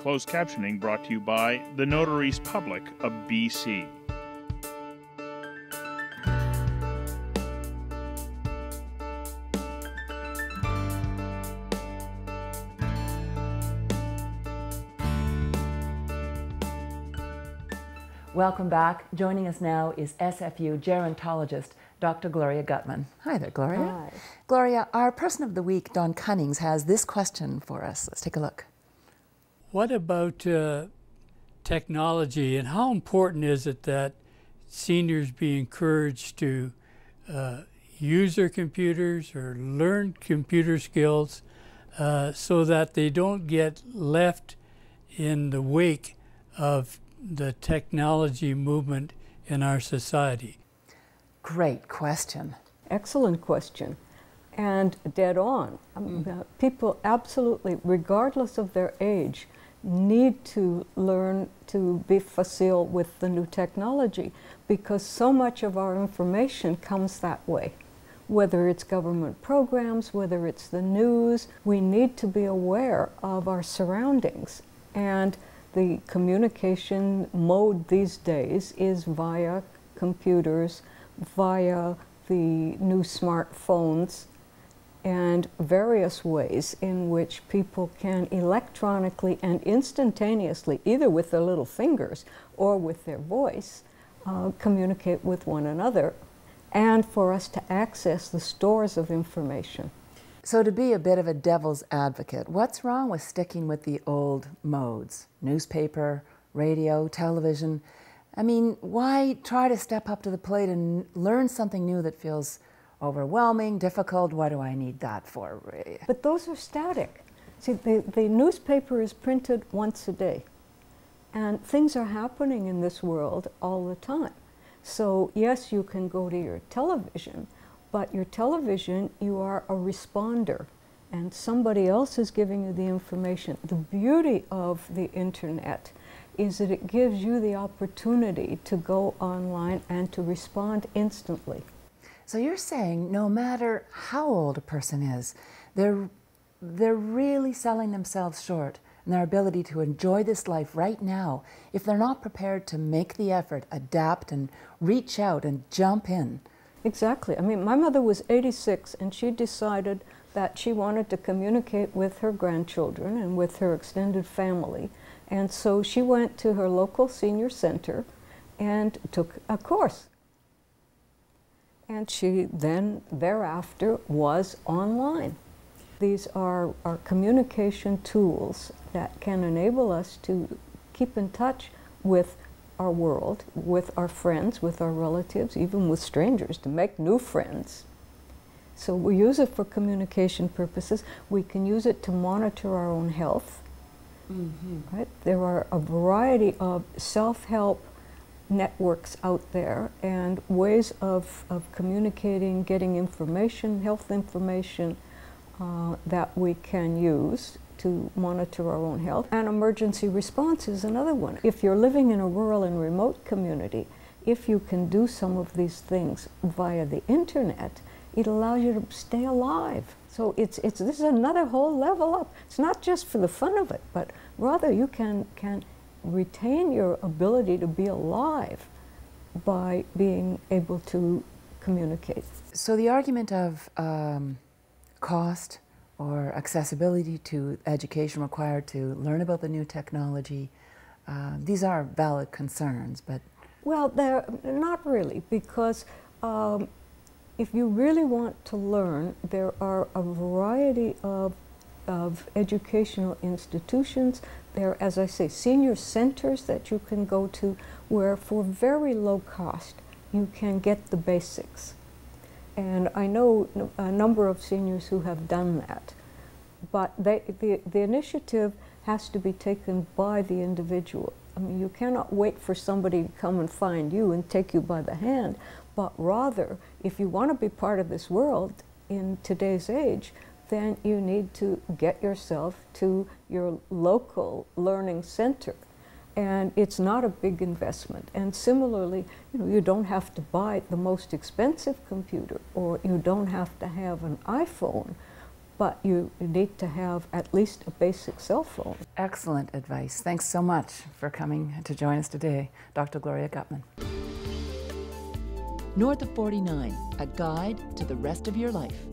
Closed captioning brought to you by the Notaries Public of BC. Welcome back. Joining us now is SFU Gerontologist Dr. Gloria Gutman. Hi there, Gloria. Hi. Gloria, our person of the week, Don Cunnings, has this question for us. Let's take a look. What about technology, and how important is it that seniors be encouraged to use their computers or learn computer skills so that they don't get left in the wake of the technology movement in our society? Great question. Excellent question, and dead on. People absolutely, regardless of their age, need to learn to be facile with the new technology, because so much of our information comes that way. Whether it's government programs, whether it's the news, we need to be aware of our surroundings. And the communication mode these days is via computers, via the new smartphones, and various ways in which people can electronically and instantaneously, either with their little fingers or with their voice, communicate with one another, and for us to access the stores of information. So to be a bit of a devil's advocate, what's wrong with sticking with the old modes? Newspaper, radio, television. I mean, why try to step up to the plate and learn something new that feels overwhelming, difficult? What do I need that for? But those are static. See, the newspaper is printed once a day, and things are happening in this world all the time. So yes, you can go to your television, but your television, you are a responder, and somebody else is giving you the information. The beauty of the internet is that it gives you the opportunity to go online and to respond instantly. So you're saying no matter how old a person is, they're really selling themselves short in their ability to enjoy this life right now if they're not prepared to make the effort, adapt, and reach out and jump in. Exactly. I mean, my mother was 86, and she decided that she wanted to communicate with her grandchildren and with her extended family. And so she went to her local senior center and took a course. And she then, thereafter, was online. These are communication tools that can enable us to keep in touch with our world, with our friends, with our relatives, even with strangers, to make new friends. So we use it for communication purposes. We can use it to monitor our own health. Right? There are a variety of self-help networks out there and ways of communicating, getting information, health information that we can use to monitor our own health. And emergency response is another one. If you're living in a rural and remote community, if you can do some of these things via the internet, it allows you to stay alive. So this is another whole level up. It's not just for the fun of it, but rather you can retain your ability to be alive by being able to communicate. So the argument of cost or accessibility to education required to learn about the new technology, these are valid concerns, but... Well, they're not really, because if you really want to learn, there are a variety of educational institutions. There are, as I say, senior centers that you can go to where for very low cost you can get the basics. And I know a number of seniors who have done that. But the initiative has to be taken by the individual. I mean, you cannot wait for somebody to come and find you and take you by the hand, but rather, if you want to be part of this world in today's age, then you need to get yourself to your local learning center. And it's not a big investment. And similarly, you don't have to buy the most expensive computer, or you don't have to have an iPhone, but you need to have at least a basic cell phone. Excellent advice. Thanks so much for coming to join us today, Dr. Gloria Gutman. North of 49, a guide to the rest of your life.